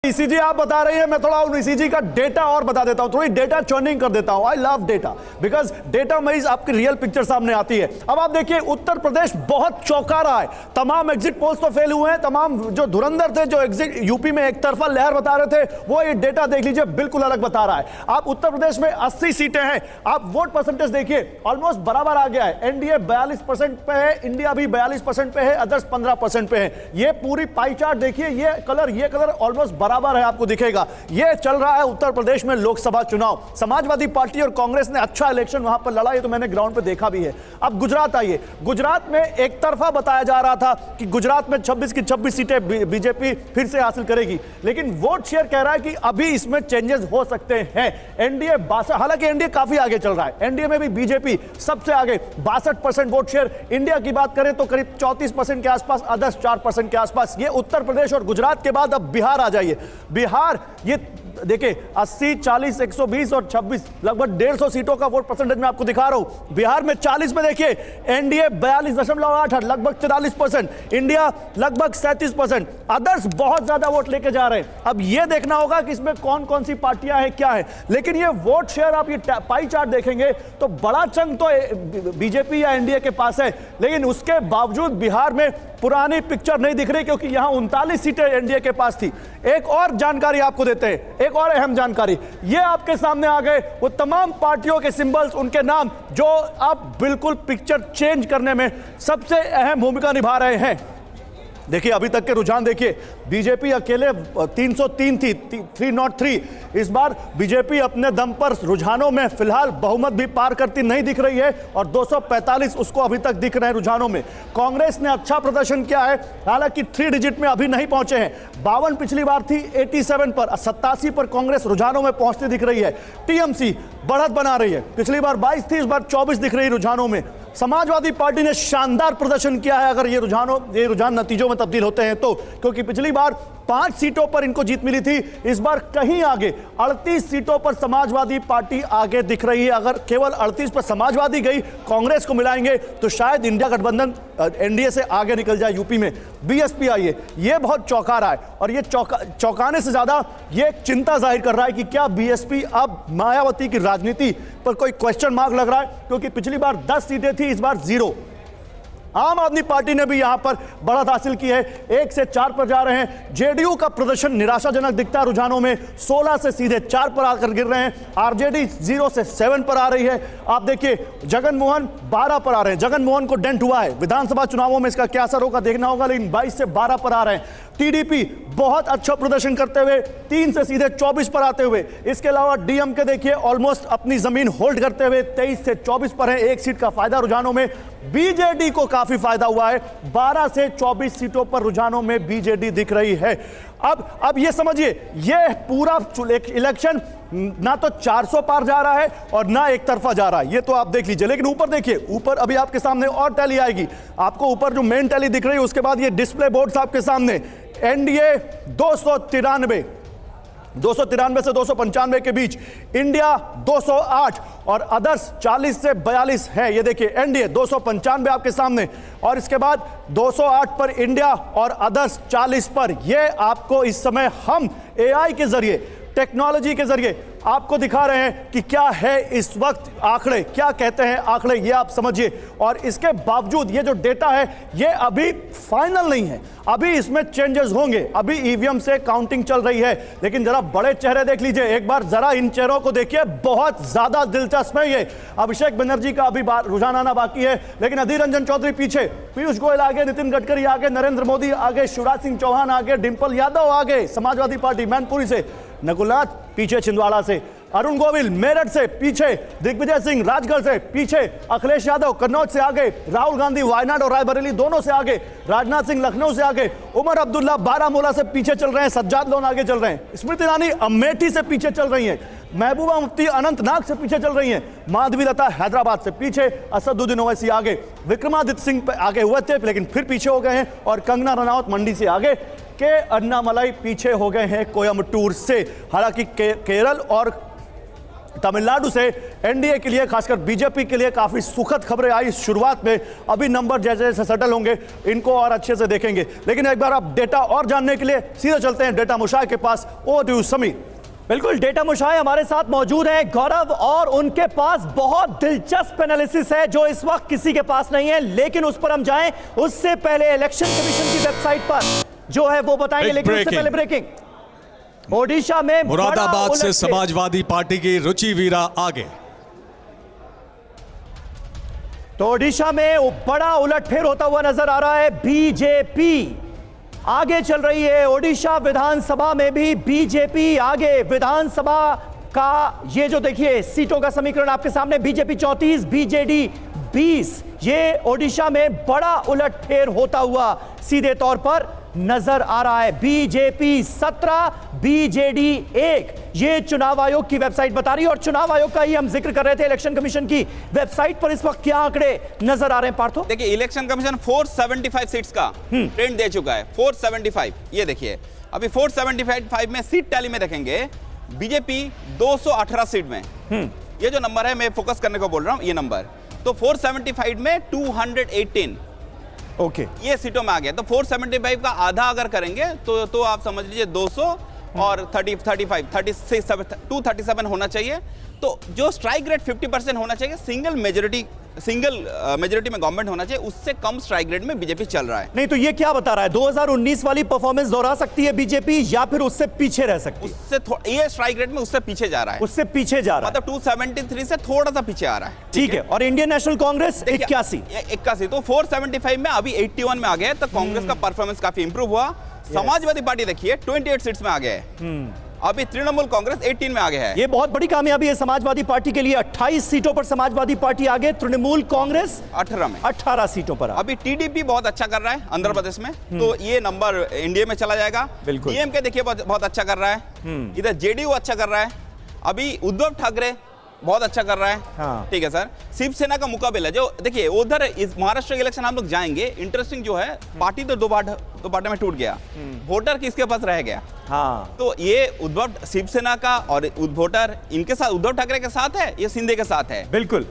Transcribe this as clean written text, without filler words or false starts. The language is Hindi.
ईसीजी आप बता रही है, मैं थोड़ा उन ईसीजी का डेटा और बता देता हूं, थोड़ी डेटा चर्निंग कर देता हूं। I love data because data में ही आपकी रियल पिक्चर सामने आती है। अब आप देखिए उत्तर प्रदेश बहुत चौंका रहा है। तमाम एग्जिट पोल्स तो फेल हुए हैं, तमाम जो धुरंधर थे जो एग्जिट यूपी में एक तरफा लहर बता रहे थे, वो ये डेटा देख लीजिए बिल्कुल अलग बता रहा है। आप उत्तर प्रदेश में 80 सीटें हैं, आप वोट परसेंटेज देखिए ऑलमोस्ट बराबर आ गया है। एनडीए 42% पे है, इंडिया भी 42% पे है, अदर्स 15% पे है। ये पूरी पाई चार्ट देखिए, ये कलर ऑलमोस्ट बराबर है, आपको दिखेगा। ये चल रहा है उत्तर प्रदेश में लोकसभा चुनाव। समाजवादी पार्टी और कांग्रेस ने अच्छा इलेक्शन वहां पर लड़ा, ये तो मैंने ग्राउंड पे देखा भी है। अब गुजरात आइए, गुजरात में एक तरफा बताया जा रहा था कि गुजरात में 26 की 26 सीटें बीजेपी फिर से हासिल करेगी, लेकिन वोट शेयर कह रहा है कि अभी इसमें चेंजेस हो सकते हैं। एनडीए 62, हालांकि एनडीए काफी आगे चल रहा है, एनडीए में भी बीजेपी सबसे आगे 62% वोट शेयर। इंडिया की बात करें तो करीब 34% के आसपास, अदर्स 4% के आसपास। ये उत्तर प्रदेश और गुजरात के बाद अब बिहार आ जाइए। बिहार ये देखिए 80, 40, 120 और 26, लगभग 150 सीटों का वोट परसेंटेज में आपको दिखा रहा हूं। बिहार में 40 में देखिए एनडीए 42.8, लगभग 44%, इंडिया लगभग 37%, अदर्स बहुत ज्यादा वोट लेके जा रहे हैं। अब यह देखना होगा कि इसमें कौन कौन सी पार्टियां हैं, क्या है। लेकिन ये वोट शेयर आप ये पाई चार्ट देखेंगे तो बड़ा चंक तो बीजेपी या एनडीए के पास है, लेकिन उसके बावजूद बिहार में पुरानी पिक्चर नहीं दिख रही, क्योंकि यहां 39 सीटें एनडीए के पास थी। एक और जानकारी आपको देते हैं, एक और अहम जानकारी, ये आपके सामने आ गए वो तमाम पार्टियों के सिंबल्स, उनके नाम जो अब बिल्कुल पिक्चर चेंज करने में सबसे अहम भूमिका निभा रहे हैं। देखिए अभी तक के रुझान देखिए, बीजेपी अकेले 303 थी, 303। इस बार बीजेपी अपने दम पर रुझानों में फिलहाल बहुमत भी पार करती नहीं दिख रही है, और 245 उसको अभी तक दिख रहे हैं रुझानों में। कांग्रेस ने अच्छा प्रदर्शन किया है, हालांकि 3 डिजिट में अभी नहीं पहुंचे हैं। 52 पिछली बार थी, 87 पर, 87 पर कांग्रेस रुझानों में पहुंचती दिख रही है। टीएमसी बढ़त बना रही है, पिछली बार 22 थी, इस बार 24 दिख रही रुझानों में। समाजवादी पार्टी ने शानदार प्रदर्शन किया है, अगर ये रुझान नतीजों में तब्दील होते हैं तो, क्योंकि पिछली बार 5 सीटों पर इनको जीत मिली थी, इस बार कहीं आगे 38 सीटों पर समाजवादी पार्टी आगे दिख रही है। अगर केवल 38 पर समाजवादी गई, कांग्रेस को मिलाएंगे तो शायद इंडिया गठबंधन एनडीए से आगे निकल जाए यूपी में। बीएसपी आइए, ये बहुत चौंका रहा है, और ये चौंकाने से ज्यादा ये चिंता जाहिर कर रहा है कि क्या बीएसपी अब मायावती की राजनीति पर कोई क्वेश्चन मार्क लग रहा है, क्योंकि पिछली बार 10 सीटें थी, इस बार 0। आम आदमी पार्टी ने भी यहां पर बढ़त हासिल की है, 1 से 4 पर जा रहे हैं। जेडीयू का प्रदर्शन निराशाजनक दिखता है रुझानों में, 16 से सीधे 4 पर आकर गिर रहे हैं। आरजेडी 0 से 7 पर आ रही है। आप देखिए जगन मोहन 12 पर आ रहे हैं, जगन मोहन को डेंट हुआ है, विधानसभा चुनावों में इसका क्या असर होगा देखना होगा, लेकिन 22 से 12 पर आ रहे हैं। टीडीपी बहुत अच्छा प्रदर्शन करते हुए 3 से सीधे 24 पर आते हुए। इसके अलावा डीएमके देखिए ऑलमोस्ट अपनी जमीन होल्ड करते हुए 23 से 24 पर है, 1 सीट का फायदा रुझानों में। बीजेडी को काफी फायदा हुआ है, 12 से 24 सीटों पर रुझानों में बीजेडी दिख रही है। अब ये समझिए, ये पूरा इलेक्शन ना तो 400 पार जा रहा है और ना एक तरफा जा रहा है, ये तो आप देख लीजिए। लेकिन ऊपर देखिए, ऊपर अभी आपके सामने और टैली आएगी, आपको ऊपर जो मेन टैली दिख रही है, उसके बाद ये डिस्प्ले बोर्ड्स आपके सामने। एनडीए 293 से 295 के बीच, इंडिया 208 और अदर्स 40 से 42 है। ये देखिए एनडीए 295 आपके सामने, और इसके बाद 208 पर इंडिया और अदर्स 40 पर। ये आपको इस समय हम एआई के जरिए, टेक्नोलॉजी के जरिए आपको दिखा रहे हैं कि क्या है इस वक्त आंकड़े, क्या कहते हैं आंकड़े, ये आप समझिए। और इसके बावजूद ये जो डेटा है ये अभी फाइनल नहीं है, अभी इसमें चेंजेस होंगे, अभी ईवीएम से काउंटिंग चल रही है। लेकिन जरा बड़े चेहरे देख लीजिए, एक बार जरा इन चेहरों को देखिए, बहुत ज्यादा दिलचस्प है ये। अभिषेक बनर्जी का अभी रुझान आना बाकी है, लेकिन अधीर रंजन चौधरी पीछे, पीयूष गोयल आगे, नितिन गडकरी आगे, नरेंद्र मोदी आगे, शिवराज सिंह चौहान आगे, डिंपल यादव आगे समाजवादी पार्टी मैनपुरी से, नकुलनाथ पीछे छिंदवाड़ा से, अरुण गोविल मेरठ से पीछे, दिग्विजय सिंह राजगढ़ से पीछे, अखिलेश यादव कन्नौज से आगे, राहुल गांधी वायनाड और रायबरेली दोनों से आगे, राजनाथ सिंह लखनऊ से आगे, उमर अब्दुल्ला बारामूला से पीछे चल रहे हैं, सज्जाद लोन आगे चल रहे हैं, स्मृति ईरानी अमेठी से पीछे चल रही हैं, महबूबा मुफ्ती अनंतनाग से पीछे चल रही हैं, माधवी लता हैदराबाद से पीछे, असदुद्दीन ओवैसी आगे, विक्रमादित्य सिंह आगे हुए थे लेकिन फिर पीछे हो गए हैं, और कंगना रनौत मंडी से आगे, के अन्नामलाई पीछे हो गए हैं कोयम्बटूर से। हालांकि केरल और तमिलनाडु से एनडीए के लिए, खासकर बीजेपी के लिए काफी सुखद खबरें आई शुरुआत में। अभी नंबर जैसे जैसे सेटल होंगे इनको और अच्छे से देखेंगे, लेकिन एक बार आप डेटा और जानने के लिए सीधे चलते हैं डेटा मुशाय के पास। O two Sameer. बिल्कुल, डेटा मुशाय हमारे साथ मौजूद है गौरव, और उनके पास बहुत दिलचस्प एनालिसिस है जो इस वक्त किसी के पास नहीं है, लेकिन उस पर हम जाएं उससे पहले इलेक्शन कमीशन की वेबसाइट पर जो है वो बताएंगे, लेकिन उससे पहले ब्रेकिंग। ओडिशा में मुरादाबाद से समाजवादी पार्टी की रुचि वीरा आगे। तो ओडिशा में बड़ा उलटफेर होता हुआ नजर आ रहा है। बीजेपी आगे चल रही है। ओडिशा विधानसभा में भी बीजेपी आगे। विधानसभा का ये जो देखिए सीटों का समीकरण आपके सामने, बीजेपी 34, बीजेडी 20। ये ओडिशा में बड़ा उलटफेर होता हुआ सीधे तौर पर नजर आ रहा है। बीजेपी 17, बीजेडी 1, ये चुनाव आयोग की वेबसाइट बता रही है। और चुनाव आयोग का ही हम जिक्र कर रहे थे, इलेक्शन कमीशन की वेबसाइट पर इस वक्त क्या आंकड़े नजर आ रहे हैं पार्थो? देखिए, इलेक्शन कमीशन 475 सीट्स का ट्रेंड दे चुका है। 475, ये देखिए अभी 475 में सीट टैली में देखेंगे बीजेपी 218 सीट में। ये जो नंबर है मैं फोकस करने को बोल रहा हूं, ये नंबर तो 475 में 218 ओके ये सीटों में आ गया। तो 475 का आधा अगर करेंगे तो आप समझ लीजिए 200 और 35 36 237 होना चाहिए। तो जो स्ट्राइक रेट 50% होना चाहिए, सिंगल मेजोरिटी में गवर्नमेंट होना चाहिए, उससे कम स्ट्राइक रेट में बीजेपी चल रहा है। नहीं तो ये क्या बता रहा है, 2019 वाली परफॉर्मेंस दोहरा सकती है बीजेपी या फिर उससे पीछे रह सकती है? उससे ये स्ट्राइक रेट में उससे पीछे जा रहा है, उससे पीछे जा रहा है, मतलब 273 से थोड़ा सा पीछे आ रहा है। ठीक है। और इंडियन नेशनल कांग्रेस 81, तो 475 में अभी 81 में आ गया। तो कांग्रेस का परफॉर्मेंस काफी इंप्रूव हुआ। समाजवादी पार्टी देखिए 28 सीट्स में आ गया है। अभी तृणमूल कांग्रेस 18 में आ गया है। ये बहुत बड़ी कामयाबी है समाजवादी पार्टी के लिए। 28 सीटों पर समाजवादी पार्टी आगे, तृणमूल कांग्रेस 18 सीटों पर। अभी टीडीपी बहुत अच्छा कर रहा है आंध्र प्रदेश में, तो ये नंबर इंडिया में चला जाएगा। बिल्कुल। डीएमके देखिए बहुत अच्छा कर रहा है। इधर जेडीयू अच्छा कर रहा है। अभी उद्धव ठाकरे बहुत अच्छा कर रहा है। हाँ। ठीक है सर। शिवसेना का मुकाबला जो देखिए उधर इस महाराष्ट्र के इलेक्शन हम लोग जाएंगे, इंटरेस्टिंग जो है पार्टी तो दो पार्टी में टूट गया, वोटर किसके पास रह गया। हाँ। तो ये उद्धव शिवसेना का और वोटर इनके साथ, उद्धव ठाकरे के साथ है, ये शिंदे के साथ है। बिल्कुल।